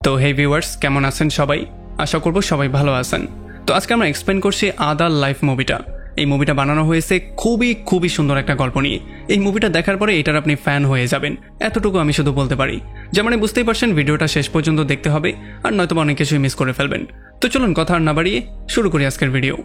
তো হে ভিউয়ার্স, কেমন আছেন সবাই? আশা করব সবাই ভালো আছেন। তো আজকে আমরা এক্সপ্লেন করছি আদার লাইফ মুভিটা। এই মুভিটা বানানো হয়েছে খুবই সুন্দর একটা গল্প নিয়ে। এই মুভিটা দেখার পরে এটার আপনি ফ্যান হয়ে যাবেন, এতটুকু আমি শুধু বলতে পারি। যেমন বুঝতেই পারছেন, ভিডিওটা শেষ পর্যন্ত দেখতে হবে, আর নয়তো অনেক কিছুই মিস করে ফেলবেন। তো চলুন কথা আর না বাড়িয়ে শুরু করি আজকের ভিডিও।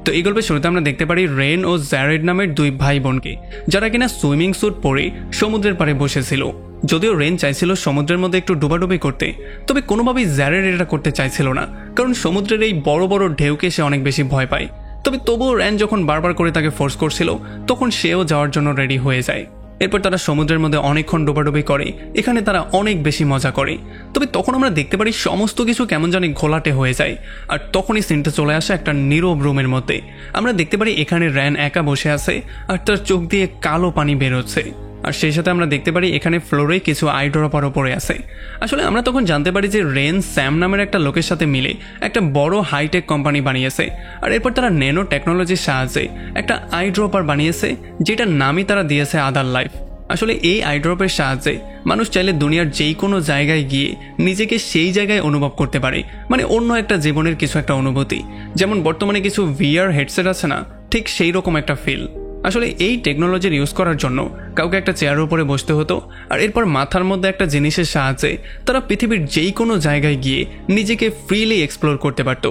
তো এই গল্পের শুরুতে আমরা দেখতে পারি রেন ও জ্যারেড নামের দুই ভাই বোনকে, যারা কিনা সুইমিং স্যুট পরে সমুদ্রের পাড়ে বসেছিল। যদিও রেন চাইছিল সমুদ্রের মধ্যে একটু ডুবাডুবি করতে, তবে কোনোভাবেই জ্যারেড এটা করতে চাইছিল না, কারণ সমুদ্রের এই বড় বড় ঢেউকে সে অনেক বেশি ভয় পায়। তবে তবুও রেন যখন বারবার করে তাকে ফোর্স করছিল, তখন সেও যাওয়ার জন্য রেডি হয়ে যায়। এরপর তারা সমুদ্রের মধ্যে অনেকক্ষণ ডোবাডুবি করে, এখানে তারা অনেক বেশি মজা করে। তবে তখন আমরা দেখতে পারি সমস্ত কিছু কেমন জানি ঘোলাটে হয়ে যায়, আর তখনই সিনটা চলে আসে একটা নীরব রুমের মধ্যে। আমরা দেখতে পারি এখানে রেন একা বসে আছে, আর তার চোখ দিয়ে কালো পানি বেরোচ্ছে। আর সেই সাথে আমরা দেখতে পারি এখানে ফ্লোরে কিছু আইড্রপারও পড়ে আছে। আসলে আমরা তখন জানতে পারি যে রেন স্যাম নামের একটা লোকের সাথে মিলে একটা বড় হাইটেক কোম্পানি বানিয়েছে, আর এরপর তারা ন্যানো টেকনোলজির সাহায্যে একটা আইড্রপার বানিয়েছে, যেটার নামই তারা দিয়েছে আদার লাইফ। আসলে এই আইড্রপের সাহায্যে মানুষ চাইলে দুনিয়ার যেই কোনো জায়গায় গিয়ে নিজেকে সেই জায়গায় অনুভব করতে পারে, মানে অন্য একটা জীবনের কিছু একটা অনুভূতি। যেমন বর্তমানে কিছু ভিআর হেডসেট আছে না, ঠিক সেই রকম একটা ফিল। আসলে এই টেকনোলজির ইউজ করার জন্য কাউকে একটা চেয়ারের উপরে বসতে হতো, আর এরপর মাথার মধ্যে একটা জিনিসের সাহায্যে তারা পৃথিবীর যেই কোনো জায়গায় গিয়ে নিজেকে ফ্রিলি এক্সপ্লোর করতে পারত।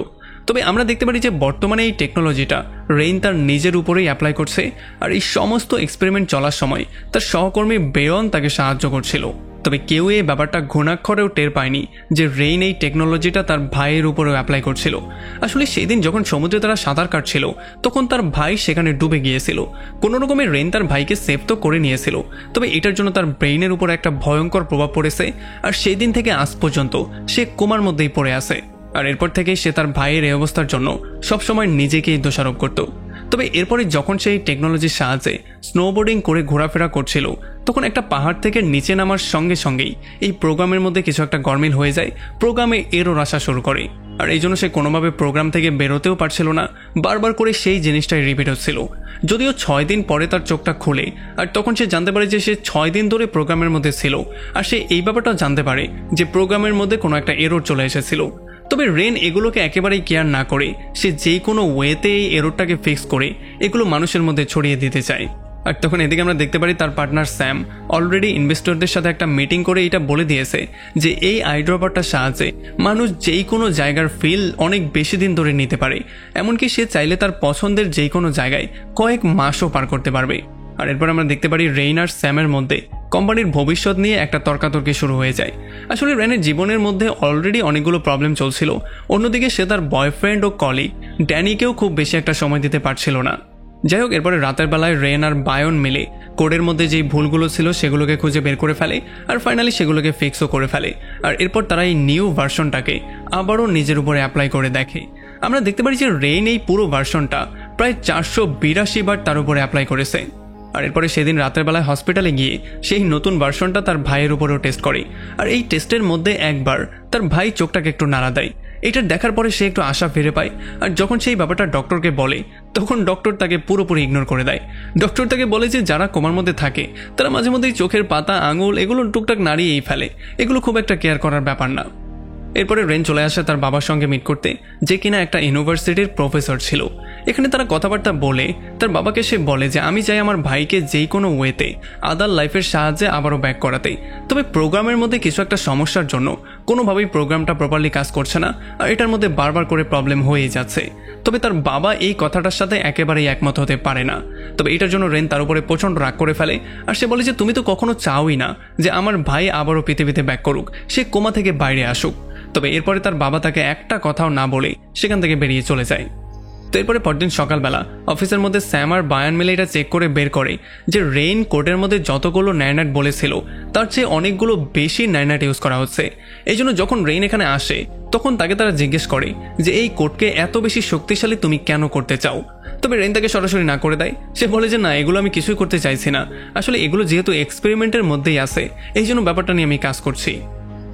তবে আমরা দেখতে পারি যে বর্তমানে এই টেকনোলজিটা রেইন তার নিজের উপরেই অ্যাপ্লাই করছে, আর এই সমস্ত এক্সপেরিমেন্ট চলার সময় তার সহকর্মী বেয়ন তাকে সাহায্য করছিল। তবে কেউ এই ব্যাপারটা ঘুণাক্ষরেও টের পায়নি যে রেইন এই টেকনোলজিটা তার ভাইয়ের উপরেও অ্যাপ্লাই করছিল। আসলে সেই দিন যখন সমুদ্রে তারা সাঁতার কাটছিল, তখন তার ভাই সেখানে ডুবে গিয়েছিল। কোনো রকমে রেইন তার ভাইকে সেভ তো করে নিয়েছিল, তবে এটার জন্য তার ব্রেইনের উপর একটা ভয়ঙ্কর প্রভাব পড়েছে, আর সেই দিন থেকে আজ পর্যন্ত সে কোমার মধ্যেই পড়ে আছে। আর এরপর থেকেই সে তার ভাইয়ের এই অবস্থার জন্য সবসময় নিজেকেই দোষারোপ করত। তবে এরপরে যখন সেই টেকনোলজির সাহায্যে স্নোবোর্ডিং করে ঘোরাফেরা করছিল, তখন একটা পাহাড় থেকে নিচে নামার সঙ্গে সঙ্গেই এই প্রোগ্রামের মধ্যে কিছু একটা গরমিল হয়ে যায়, প্রোগ্রামে এরর আসা শুরু করে। আর এই জন্য সে কোনোভাবে প্রোগ্রাম থেকে বেরোতেও পারছিল না, বারবার করে সেই জিনিসটাই রিপিট হচ্ছিল। যদিও 6 দিন পরে তার চোখটা খোলে, আর তখন সে জানতে পারে যে সে 6 দিন ধরে প্রোগ্রামের মধ্যে ছিল, আর সে এই ব্যাপারটাও জানতে পারে যে প্রোগ্রামের মধ্যে কোনো একটা এরর চলে এসেছিল। তবে রেন এগুলোকে একেবারেই কেয়ার না করে সে যেই কোনো ওয়েতে এই এররটাকে ফিক্স করে এগুলো মানুষের মধ্যে ছড়িয়ে দিতে চায়। আর তখন এদিকে আমরা দেখতে পারি তার পার্টনার স্যাম অলরেডি ইনভেস্টরদের সাথে একটা মিটিং করে এটা বলে দিয়েছে যে এই আইড্রপারটার সাহায্যে মানুষ যেই কোনো জায়গার ফিল অনেক বেশি দিন ধরে নিতে পারে, এমনকি সে চাইলে তার পছন্দের যেই কোনো জায়গায় কয়েক মাসও পার করতে পারবে। আর এরপর আমরা দেখতে পারি রেইন আর স্যামের মধ্যে কোম্পানির ভবিষ্যৎ নিয়ে একটা তর্কাতর্কি শুরু হয়ে যায়। আসলে রেনের জীবনের মধ্যে অলরেডি অনেকগুলো প্রবলেম চলছিল, অন্যদিকে সে তার বয়ফ্রেন্ড ও কলিগ ড্যানিকেও খুব বেশি একটা সময় দিতে পারছিল না। যাই হোক, এরপরে রাতের বেলায় রেন আর বায়ন মিলে কোডের মধ্যে যেই ভুলগুলো ছিল সেগুলোকে খুঁজে বের করে ফেলে, আর ফাইনালি সেগুলোকে ফিক্সও করে ফেলে। আর এরপর তারা এই নিউ ভার্সনটাকে আবারও নিজের উপরে অ্যাপ্লাই করে দেখে। আমরা দেখতে পারি যে রেন এই পুরো ভার্সনটা প্রায় 482 বার তার উপরে অ্যাপ্লাই করেছে। আর এরপরে সেদিন রাতের বেলায় হসপিটালে গিয়ে সেই নতুন ভার্সনটা তার ভাইয়ের উপরেও টেস্ট করে, আর এই টেস্টের মধ্যে একবার তার ভাই চোখটাকে একটু নাড়া দেয়। এটা দেখার পরে সে একটু আশা ফিরে পায়, আর যখন সেই ব্যাপারটা ডক্টরকে বলে, তখন ডক্টর তাকে পুরোপুরি ইগনোর করে দেয়। ডক্টর তাকে বলে যে যারা কোমার মধ্যে থাকে তারা মাঝে মধ্যেই চোখের পাতা, আঙুল এগুলো টুকটাক নাড়িয়েই ফেলে, এগুলো খুব একটা কেয়ার করার ব্যাপার না। এরপরে রেন চলে আসে তার বাবার সঙ্গে মিট করতে, যে কিনা একটা ইউনিভার্সিটির প্রফেসর ছিল। এখানে তারা কথাবার্তা বলে তার বাবাকে সে বলে যে আমি চাই আমার ভাইকে যেই কোনো ওয়েতে আদার লাইফের সাহায্যে আবারও ব্যাক করাতে, তবে প্রোগ্রামের মধ্যে কিছু একটা সমস্যার জন্য কোনোভাবেই প্রোগ্রামটা প্রপারলি কাজ করছে না, আর এটার মধ্যে বারবার করে প্রবলেম হয়ে যাচ্ছে। তবে তার বাবা এই কথাটার সাথে একেবারেই একমত হতে পারে না। তবে এটার জন্য রেন তার উপরে প্রচণ্ড রাগ করে ফেলে, আর সে বলে যে তুমি তো কখনো চাওই না যে আমার ভাই আবারও পৃথিবীতে ব্যাক করুক, সে কোমা থেকে বাইরে আসুক। তবে এরপরে তার বাবা তাকে একটা কথাও না বলে সেখান থেকে বেরিয়ে চলে যায়। তো এরপরে পরদিন সকালবেলা অফিসের মধ্যে স্যাম আর বায়ান মিলে এটা চেক করে বের করে যে রেইন কোডের মধ্যে যতগুলো ন্যানাইট বলেছিল তার চেয়ে অনেকগুলো বেশি ন্যানাইট ইউজ করা হচ্ছে। এই জন্য যখন রেইন এখানে আসে, তখন তাকে তারা জিজ্ঞেস করে যে এই কোডকে এত বেশি শক্তিশালী তুমি কেন করতে চাও। তবে রেইন তাকে সরাসরি না করে দেয়। সে বলে যে না, এগুলো আমি কিছুই করতে চাইছি না, আসলে এগুলো যেহেতু এক্সপেরিমেন্টের মধ্যেই আছে, এই জন্য ব্যাপারটা নিয়ে আমি কাজ করছি।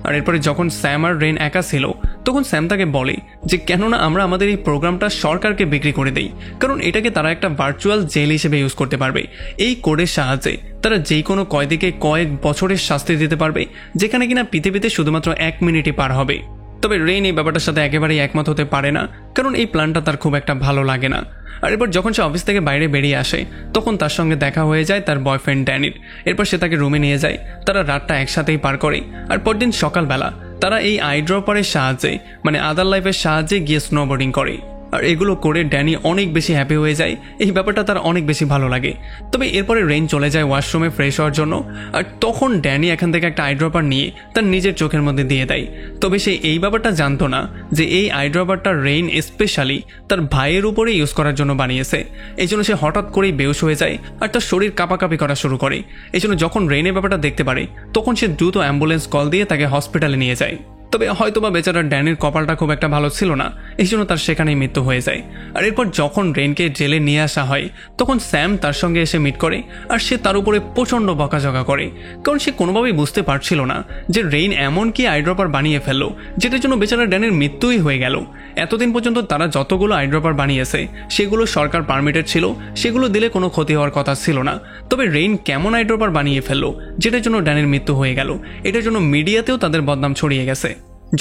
আর এরপরে যখন স্যাম আর রেন একা ছিল, তখন স্যাম তাকে বলে যে কেননা আমরা আমাদের এই প্রোগ্রামটা সরকারকে বিক্রি করে দেই, কারণ এটাকে তারা একটা ভার্চুয়াল জেল হিসেবে ইউজ করতে পারবে। এই কোডের সাহায্যে তারা যে কোনো কয়েদিকে কয়েক বছরের শাস্তি দিতে পারবে, যেখানে কিনা পৃথিবীতে শুধুমাত্র 1 মিনিটই পার হবে। তবে রেইন এই ব্যাপারটার সাথে একেবারেই একমত হতে পারে না, কারণ এই প্ল্যানটা তার খুব একটা ভালো লাগে না। আর এরপর যখন সে অফিস থেকে বাইরে বেরিয়ে আসে তখন তার সঙ্গে দেখা হয়ে যায় তার বয়ফ্রেন্ড ড্যানির। এরপর সে তাকে রুমে নিয়ে যায়, তারা রাতটা একসাথেই পার করে। আর পরদিন সকালবেলা তারা এই আইড্রপারের সাহায্যে মানে আদার লাইফের সাহায্যে গিয়ে স্নোবোর্ডিং করে। আর এগুলো করে ড্যানি অনেক বেশি হ্যাপি হয়ে যায়, এই ব্যাপারটা তার অনেক বেশি ভালো লাগে। তবে এরপরে রেইন চলে যায় ওয়াশরুমে ফ্রেশ হওয়ার জন্য, আর তখন ড্যানি এখান থেকে একটা আইড্রপার নিয়ে তার নিজের চোখের মধ্যে দিয়ে দেয়। তবে সে এই ব্যাপারটা জানতো না যে এই আইড্রপারটা রেইন স্পেশালি তার ভাইয়ের উপরে ইউজ করার জন্য বানিয়েছে। এই জন্য সে হঠাৎ করেই বেহুশ হয়ে যায় আর তার শরীর কাঁপাকাঁপি করা শুরু করে। এই জন্য যখন রেইনের ব্যাপারটা দেখতে পারে তখন সে দ্রুত অ্যাম্বুলেন্স কল দিয়ে তাকে হসপিটালে নিয়ে যায়। তবে হয়তোবা বেচারা ড্যানির কপালটা খুব একটা ভালো ছিল না, এই জন্য তার সেখানেই মৃত্যু হয়ে যায়। আর এরপর যখন রেইনকে জেলে নিয়ে আসা হয় তখন স্যাম তার সঙ্গে এসে মিট করে, আর সে তার উপরে প্রচণ্ড বকাঝকা করে, কারণ সে কোনোভাবেই বুঝতে পারছিল না যে রেইন এমন কি আইড্রপার বানিয়ে ফেললো যেটার জন্য বেচারা ড্যানির মৃত্যুই হয়ে গেল। এতদিন পর্যন্ত তারা যতগুলো আইড্রপার বানিয়েছে সেগুলো সরকার পারমিটেড ছিল, সেগুলো দিলে কোনো ক্ষতি হওয়ার কথা ছিল না। তবে রেইন কেমন আইড্রপার বানিয়ে ফেললো যেটার জন্য ড্যানির মৃত্যু হয়ে গেল, এটার জন্য মিডিয়াতেও তাদের বদনাম ছড়িয়ে গেছে।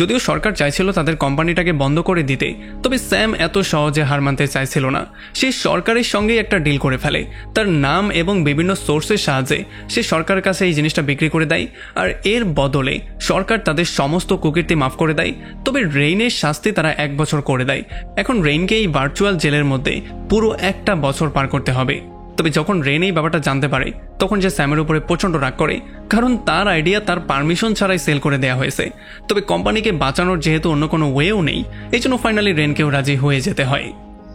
যদিও সরকার চাইছিল তাদের কোম্পানিটাকে বন্ধ করে দিতে, তবে স্যাম এত সহজে হার মানতে চাইছিল না। সে সরকারের সঙ্গেই একটা ডিল করে ফেলে, তার নাম এবং বিভিন্ন সোর্সের সাহায্যে সে সরকারের কাছে এই জিনিসটা বিক্রি করে দেয়, আর এর বদলে সরকার তাদের সমস্ত কুকীর্তি মাফ করে দেয়। তবে রেইনের শাস্তি তারা 1 বছর করে দেয়। এখন রেইনকে এই ভার্চুয়াল জেলের মধ্যে পুরো 1 বছর পার করতে হবে। তবে যখন রেইন এই ব্যাপারটা জানতে পারে তখন সে স্যামের উপরে প্রচণ্ড রাগ করে, কারণ তার আইডিয়া তার পারমিশন ছাড়াই সেল করে দেওয়া হয়েছে। তবে কোম্পানিকে বাঁচানোর যেহেতু অন্য কোনো ওয়েও নেই, এই জন্য ফাইনালি রেইনকেও রাজি হয়ে যেতে হয়।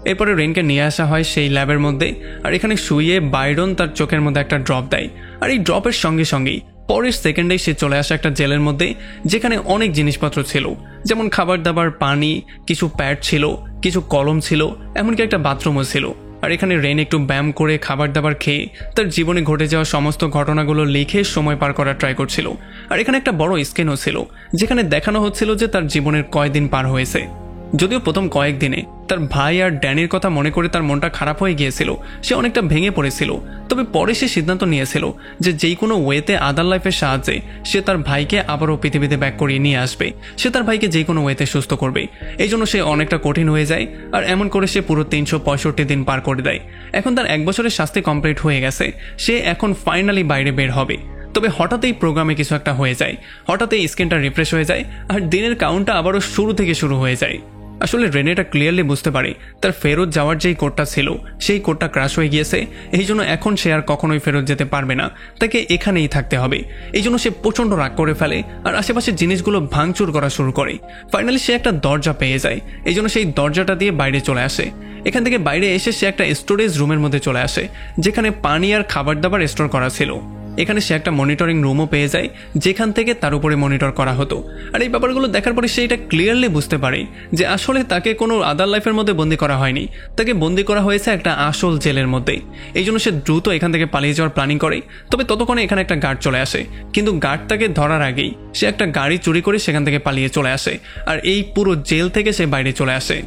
এরপরে রেইনকে নিয়ে আসা হয় সেই ল্যাবের মধ্যে, আর এখানে শুয়ে বাইরন তার চোখের মধ্যে একটা ড্রপ দেয়। আর এই ড্রপের সঙ্গে সঙ্গেই পরের সেকেন্ডেই সে চলে আসে একটা জেলের মধ্যে, যেখানে অনেক জিনিসপত্র ছিল, যেমন খাবার দাবার, পানি, কিছু প্যাড ছিল, কিছু কলম ছিল, এমনকি একটা বাথরুমও ছিল। আর এখানে রেইন একটু ব্যায়াম করে খাবার দাবার খেয়ে তার জীবনে ঘটে যাওয়া সমস্ত ঘটনাগুলো লিখে সময় পার করার ট্রাই করছিল। আর এখানে একটা বড় স্ক্রিনও ছিল, যেখানে দেখানো হচ্ছিল যে তার জীবনের কয়দিন পার হয়েছে। যদিও প্রথম কয়েকদিনে তার ভাই আর ড্যানির কথা মনে করে তার মনটা খারাপ হয়ে গিয়েছিল, সে অনেকটা ভেঙে পড়েছিল। তবে পরে সে সিদ্ধান্ত নিয়েছিল যে যেই কোনো ওয়েতে আদার লাইফের সাহায্যে সে তার ভাইকে আবারও পৃথিবীতে ব্যাক করিয়ে নিয়ে আসবে, সে তার ভাইকে যেই কোনো ওয়েতে সুস্থ করবে। এই জন্য সে অনেকটা কঠিন হয়ে যায়, আর এমন করে সে পুরো 365 দিন পার করে দেয়। এখন তার 1 বছরের শাস্তি কমপ্লিট হয়ে গেছে, সে এখন ফাইনালি বাইরে বের হবে। তবে হঠাৎই প্রোগ্রামে কিছু একটা হয়ে যায়, হঠাৎই স্ক্রিনটা রিফ্রেশ হয়ে যায়, আর দিনের কাউন্টটা আবারও শুরু থেকে শুরু হয়ে যায়। আসলে রেন এটা ক্লিয়ারলি বুঝতে পারে তার ফেরত যাওয়ার যেই কোডটা ছিল সেই কোডটা ক্র্যাশ হয়ে গিয়েছে, এই জন্য এখন সে আর কখনোই ফেরত যেতে পারবে না, তাকে এখানেই থাকতে হবে। এই জন্য সে প্রচণ্ড রাগ করে ফেলে আর আশেপাশের জিনিসগুলো ভাঙচুর করা শুরু করে। ফাইনালি সে একটা দরজা পেয়ে যায়, এই জন্য সেই দরজাটা দিয়ে বাইরে চলে আসে। এখান থেকে বাইরে এসে সে একটা স্টোরেজ রুমের মধ্যে চলে আসে, যেখানে পানি আর খাবার দাবার স্টোর করা ছিল। এখানে সে একটা মনিটরিং রুমও পেয়ে যায়, যেখান থেকে তার উপরে মনিটর করা হতো। আর এই ব্যাপারগুলো দেখার পরে সে এটা ক্লিয়ারলি বুঝতে পারে যে আসলে তাকে কোনো আদার লাইফের মধ্যে বন্দি করা হয়নি, তাকে বন্দি করা হয়েছে একটা আসল জেলের মধ্যেই। এই জন্য সে দ্রুত এখান থেকে পালিয়ে যাওয়ার প্ল্যানিং করে। তবে ততক্ষণে এখানে একটা গার্ড চলে আসে, কিন্তু গার্ড তাকে ধরার আগেই সে একটা গাড়ি চুরি করে সেখান থেকে পালিয়ে চলে আসে, আর এই পুরো জেল থেকে সে বাইরে চলে আসে।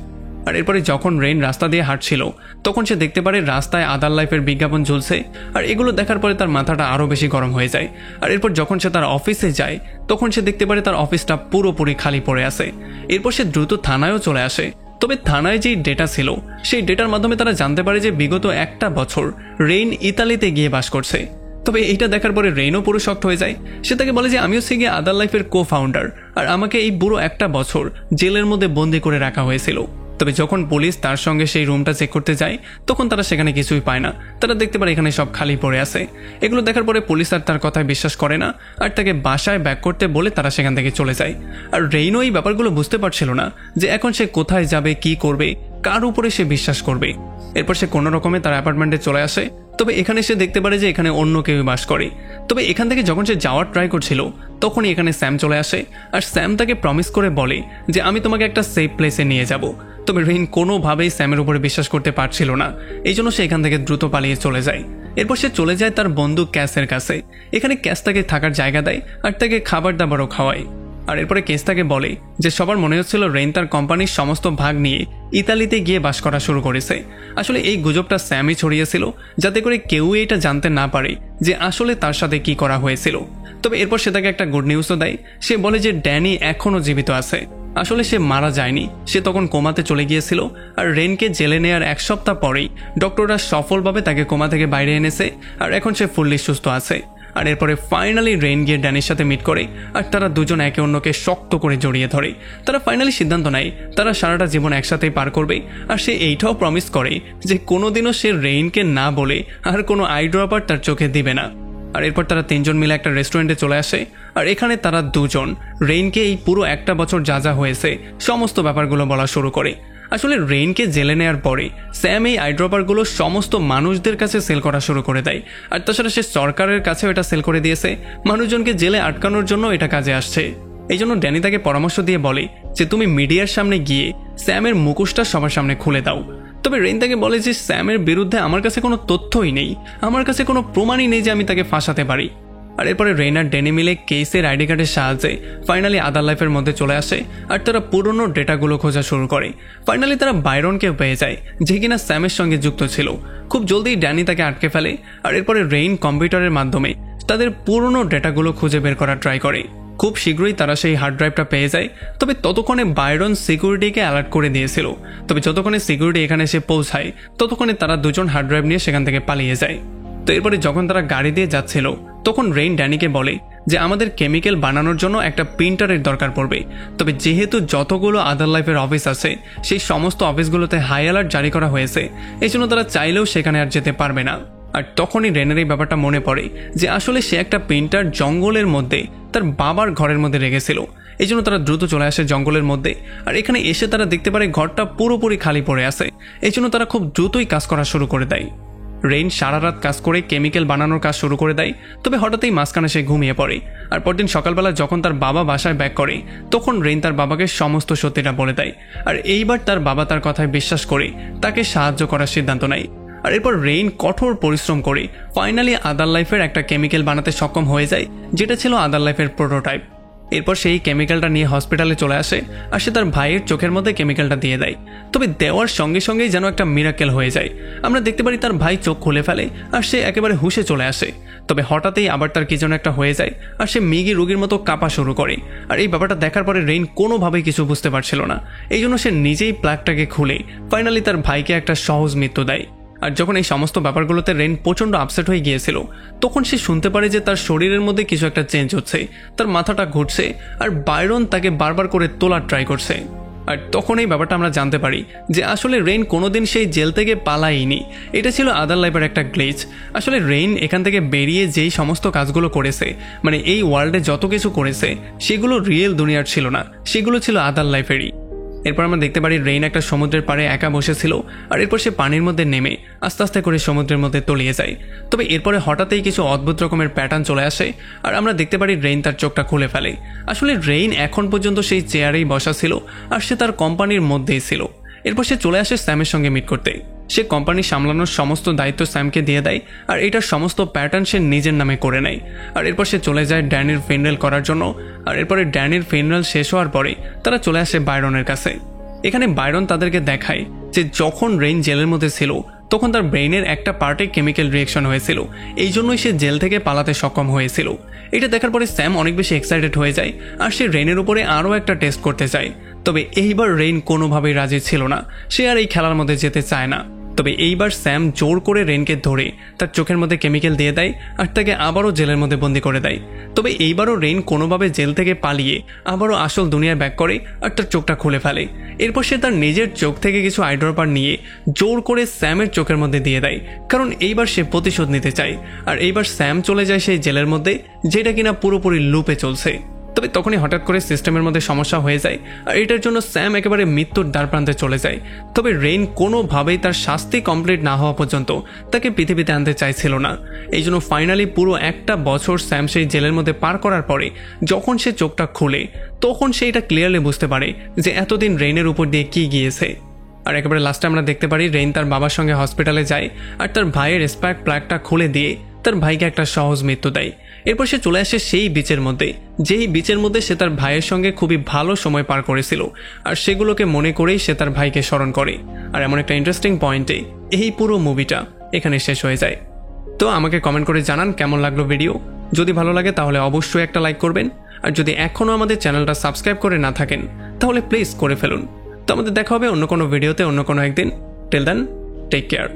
আর এরপরে যখন রেইন রাস্তা দিয়ে হাঁটছিল তখন সে দেখতে পারে রাস্তায় আদার লাইফের বিজ্ঞাপন ঝুলছে, আর এগুলো দেখার পরে তার মাথাটা আরও বেশি গরম হয়ে যায়। আর এরপর যখন সে তার অফিসে যায় তখন সে দেখতে পারে তার অফিসটা পুরোপুরি খালি পড়ে আছে। এরপর সে দ্রুত থানায়ও চলে আসে। তবে থানায় যেই ডেটা ছিল সেই ডেটার মাধ্যমে তারা জানতে পারে যে বিগত 1 বছর রেইন ইতালিতে গিয়ে বাস করছে। তবে এইটা দেখার পরে রেইনও পুরো শক্ত হয়ে যায়। সে তাকে বলে যে আমি হচ্ছে গিয়ে আদার লাইফের কো-ফাউন্ডার, আর আমাকে এই পুরো 1 বছর জেলের মধ্যে বন্দি করে রাখা হয়েছিল। তবে যখন পুলিশ তার সঙ্গে সেই রুমটা চেক করতে যায় তখন তারা সেখানে কিছুই পায় না, তারা দেখতে পারে এখানে সব খালি পড়ে আছে। এগুলো দেখার পরে পুলিশ আর তার কথায় বিশ্বাস করে না, আর তাকে বাসায় ব্যাক করতে বলে তারা সেখান থেকে চলে যায়। আর রেইনও এই ব্যাপারগুলো বুঝতে পারছিল না যে এখন সে কোথায় যাবে, কি করবে, কার উপরে সে বিশ্বাস করবে। এরপর সে কোনো রকমে তার অ্যাপার্টমেন্টে চলে আসে। তবে এখানে সে দেখতে পারে যে এখানে অন্য কেউ বাস করে। তবে এখান থেকে যখন সে যাওয়ার ট্রাই করছিল তখনই এখানে স্যাম চলে আসে, আর স্যাম তাকে প্রমিস করে বলে যে আমি তোমাকে একটা সেফ প্লেসে নিয়ে যাব। তবে রেইন কোনোভাবেই স্যামের উপরে বিশ্বাস করতে পারছিল না, এই জন্য সে এখান থেকে দ্রুত পালিয়ে চলে যায়। এরপর সে চলে যায় তার বন্ধু ক্যাসের কাছে। এখানে ক্যাস তাকে থাকার জায়গা দেয় আর তাকে খাবার দাবারও খাওয়ায়। আর এরপরে কেস তাকে বলে যে সবার মনে হচ্ছিল রেইন তার কোম্পানির সমস্ত ভাগ নিয়ে ইতালিতে গিয়ে বাস করা শুরু করেছে। আসলে এই গুজবটা স্যামই ছড়িয়েছিল যাতে করে কেউ এটা জানতে না পারে যে আসলে তার সাথে কি করা হয়েছিল। তবে এরপর সে তাকে একটা গুড নিউজও দেয়। সে বলে যে ড্যানি এখনও জীবিত আছে। আসলে সে মারা যায়নি, সে তখন কোমাতে চলে গিয়েছিল। আর রেনকে জেলে নেওয়ার 1 সপ্তাহ পরেই ডক্টররা সফলভাবে তাকে কোমা থেকে বাইরে এনেছে আর এখন সে ফুললি সুস্থ আছে। আর এরপরে ফাইনালি রেইন গিয়ে ড্যানির সাথে মিট করে আর তারা দুজন একে অন্যকে শক্ত করে জড়িয়ে ধরে। তারা ফাইনালি সিদ্ধান্ত নেয় তারা সারাটা জীবন একসাথেই পার করবে। আর সে এইটাও প্রমিস করে যে কোনোদিনও সে রেইনকে না বলে আর কোনো আই ড্রপার তার চোখে দিবে না। আর এরপর তারা 3 জন মিলে একটা রেস্টুরেন্টে চলে আসে। আর এখানে তারা দুজন রেইনকে এই পুরো 1টা বছর যা যা হয়েছে সমস্ত ব্যাপারগুলো বলা শুরু করে। আসলে রেইনকে জেলে নেওয়ার পরে স্যাম এই আইড্রপারগুলো সমস্ত মানুষদের কাছে সেল করা শুরু করে দেয়। আর তাছাড়া সে সরকারের কাছেও এটা সেল করে দিয়েছে, মানুষজনকে জেলে আটকানোর জন্য এটা কাজে আসছে। এই জন্য ড্যানি তাকে পরামর্শ দিয়ে বলে যে তুমি মিডিয়ার সামনে গিয়ে স্যামের মুখোশটা সবার সামনে খুলে দাও। তবে রেইন তাকে বলে যে স্যামের বিরুদ্ধে আমার কাছে কোনো তথ্যই নেই, আমার কাছে কোনো প্রমাণই নেই যে আমি তাকে ফাঁসাতে পারি। আর এরপরে রেইন আর ড্যানি মিলে কেসের আইডি কার্ডের সাহায্যে ফাইনালি আদার লাইফের মধ্যে চলে আসে আর তারা পুরনো ডেটাগুলো খোঁজা শুরু করে। ফাইনালি তারা বাইরনকেও পেয়ে যায় যে কিনা স্যামের সঙ্গে যুক্ত ছিল। খুব জলদি ড্যানি তাকে আটকে ফেলে আর এরপরে রেইন কম্পিউটারের মাধ্যমে তাদের পুরনো ডেটাগুলো খুঁজে বের করার ট্রাই করে। খুব শীঘ্রই তারা সেই হার্ড ড্রাইভটা পেয়ে যায়। তবে ততক্ষণে বাইরন সিকিউরিটিকে অ্যালার্ট করে দিয়েছিল। তবে যতক্ষণে সিকিউরিটি এখানে এসে পৌঁছায় ততক্ষণে তারা দুজন হার্ড ড্রাইভ নিয়ে সেখান থেকে পালিয়ে যায়। তো এরপরে যখন তারা গাড়ি দিয়ে যাচ্ছিল তখন রেইন ড্যানিকে বলে যে আমাদের কেমিক্যাল বানানোর জন্য একটা প্রিন্টারের দরকার পড়বে। তবে যেহেতু যতগুলো আদার লাইফের অফিস আছে সেই সমস্ত অফিসগুলোতে হাই অ্যালার্ট জারি করা হয়েছে, এই জন্য তারা চাইলেও সেখানে আর যেতে পারবে না। আর তখনই রেনের এই ব্যাপারটা মনে পড়ে যে আসলে সে একটা প্রিন্টার জঙ্গলের মধ্যে তার বাবার ঘরের মধ্যে রেখেছিল। এই জন্য তারা দ্রুত চলে আসে জঙ্গলের মধ্যে। আর এখানে এসে তারা দেখতে পারে ঘরটা পুরোপুরি খালি পড়ে আছে। এই জন্য তারা খুব দ্রুতই কাজ করা শুরু করে দেয়। রেইন সারা রাত কাজ করে কেমিক্যাল বানানোর কাজ শুরু করে দেয়। তবে হঠাৎই মাঝখানে সে ঘুমিয়ে পড়ে। আর পরদিন সকালবেলা যখন তার বাবা বাসায় ব্যাক করে তখন রেইন তার বাবাকে সমস্ত সত্যিটা বলে দেয়। আর এইবার তার বাবা তার কথায় বিশ্বাস করে তাকে সাহায্য করার সিদ্ধান্ত নেয়। আর এরপর রেইন কঠোর পরিশ্রম করে ফাইনালি আদার লাইফের একটা কেমিক্যাল বানাতে সক্ষম হয়ে যায় যেটা ছিল আদার লাইফের প্রোটোটাইপ। এরপর সেই কেমিক্যালটা নিয়ে হসপিটালে চলে আসে আর সে তার ভাইয়ের চোখের মধ্যে কেমিক্যালটা দিয়ে দেয়। তবে দেওয়ার সঙ্গে সঙ্গেই যেন একটা মিরাকেল হয়ে যায়। আমরা দেখতে পারি তার ভাই চোখ খুলে ফেলে আর সে একেবারে হুঁশে চলে আসে। তবে হঠাৎই আবার তার কি যেন একটা হয়ে যায় আর সে মিগি রোগীর মতো কাঁপা শুরু করে। আর এই ব্যাপারটা দেখার পরে রেইন কোনোভাবেই কিছু বুঝতে পারছিল না। এই জন্য সে নিজেই প্লাগটাকে খুলে ফাইনালি তার ভাইকে একটা সহজ মৃত্যু দেয়। আর যখন এই সমস্ত ব্যাপারগুলোতে রেইন প্রচণ্ড আপসেট হয়ে গিয়েছিল তখন সে শুনতে পারে যে তার শরীরের মধ্যে কিছু একটা চেঞ্জ হচ্ছে, তার মাথাটা ঘুরছে আর বাইরন তাকে বারবার করে তোলার ট্রাই করছে। আর তখন এই ব্যাপারটা আমরা জানতে পারি যে আসলে রেইন কোনোদিন সেই জেল থেকে পালায়নি, এটা ছিল আদার লাইফের একটা গ্লিচ। আসলে রেইন এখান থেকে বেরিয়ে যেই সমস্ত কাজগুলো করেছে, মানে এই ওয়ার্ল্ডে যত কিছু করেছে সেগুলো রিয়েল দুনিয়ার ছিল না, সেগুলো ছিল আদার লাইফেরই। এরপর আমরা দেখতে পারি রেইন একটা সমুদ্রের পাড়ে একা বসেছিল আর এরপর সে পানির মধ্যে নেমে আস্তে আস্তে করে সমুদ্রের মধ্যে তলিয়ে যায়। তবে এরপরে হঠাৎই কিছু অদ্ভুত রকমের প্যাটার্ন চলে আসে আর আমরা দেখতে পারি রেইন তার চোখটা খুলে ফেলে। আসলে রেইন এখন পর্যন্ত সেই চেয়ারেই বসা ছিল আর সে তার কোম্পানির মধ্যেই ছিল। এরপর সে চলে আসে স্যামের সঙ্গে মিট করতে। সে কোম্পানি সামলানোর সমস্ত দায়িত্ব স্যামকে দিয়ে দেয় আর এটার সমস্ত প্যাটার্ন সে নিজের নামে করে নেয়। আর এরপর সে চলে যায় ড্যানির ফিনারেল করার জন্য। আর এরপরে ড্যানির ফিনারেল শেষ হওয়ার পরে তারা চলে আসে বাইরনের কাছে। এখানে বাইরন তাদেরকে দেখায় যে যখন রেইন জেলের মধ্যে ছিল তখন তার ব্রেইনের একটা পার্টে কেমিক্যাল রিয়েকশন হয়েছিল, এই জন্যই সে জেল থেকে পালাতে সক্ষম হয়েছিল। এটা দেখার পরে স্যাম অনেক বেশি এক্সাইটেড হয়ে যায় আর সে রেইনের উপরে আরও একটা টেস্ট করতে চায়। তবে এইবার রেইন কোনোভাবেই রাজি ছিল না, সে আর এই খেলার মধ্যে যেতে চায় না। তবে এইবার স্যাম জোর করে রেইনকে ধরে তার চোখের মধ্যে কেমিক্যাল দিয়ে দেয় আর তাকে আবারও জেলের মধ্যে বন্দি করে দেয়। তবে এইবারও রেইন কোনোভাবে জেল থেকে পালিয়ে আবারও আসল দুনিয়ায় ব্যাক করে আর তার চোখটা খুলে ফেলে। এরপর সে তার নিজের চোখ থেকে কিছু আইড্রপার নিয়ে জোর করে স্যামের চোখের মধ্যে দিয়ে দেয়, কারণ এইবার সে প্রতিশোধ নিতে চায়। আর এইবার স্যাম চলে যায় সেই জেলের মধ্যে যেটা কিনা পুরোপুরি লুপে চলছে। তবে তখনই হঠাৎ করে সিস্টেমের মধ্যে সমস্যা হয়ে যায় আর এটার জন্য স্যাম একেবারে মৃত্যুর দ্বারপ্রান্তে চলে যায়। তবে রেইন কোনোভাবেই তার শাস্তি কমপ্লিট না হওয়া পর্যন্ত তাকে পৃথিবীতে আনতে চাইছিল না। এই জন্য ফাইনালি পুরো একটা বছর স্যাম সেই জেলের মধ্যে পার করার পরে যখন সে চোখটা খুলে তখন সে এটা ক্লিয়ারলি বুঝতে পারে যে এতদিন রেইনের উপর দিয়ে কি গিয়েছে। আর একেবারে লাস্টে আমরা দেখতে পারি রেইন তার বাবার সঙ্গে হসপিটালে যায় আর তার ভাইয়ের স্পার্ক প্লাগটা খুলে দিয়ে তার ভাইকে একটা সহজ মৃত্যু দেয়। এরপর সে চলে আসে সেই বিচের মধ্যে, যেই বিচের মধ্যে সে তার ভাইয়ের সঙ্গে খুবই ভালো সময় পার করেছিল, আর সেগুলোকে মনে করেই সে তার ভাইকে স্মরণ করে। আর এমন একটা ইন্টারেস্টিং পয়েন্টে এই পুরো মুভিটা এখানে শেষ হয়ে যায়। তো আমাকে কমেন্ট করে জানান কেমন লাগলো ভিডিও। যদি ভালো লাগে তাহলে অবশ্যই একটা লাইক করবেন, আর যদি এখনও আমাদের চ্যানেলটা সাবস্ক্রাইব করে না থাকেন তাহলে প্লিজ করে ফেলুন। তো আমাদের দেখা হবে অন্য কোনো ভিডিওতে অন্য কোনো একদিন। Till then, take care.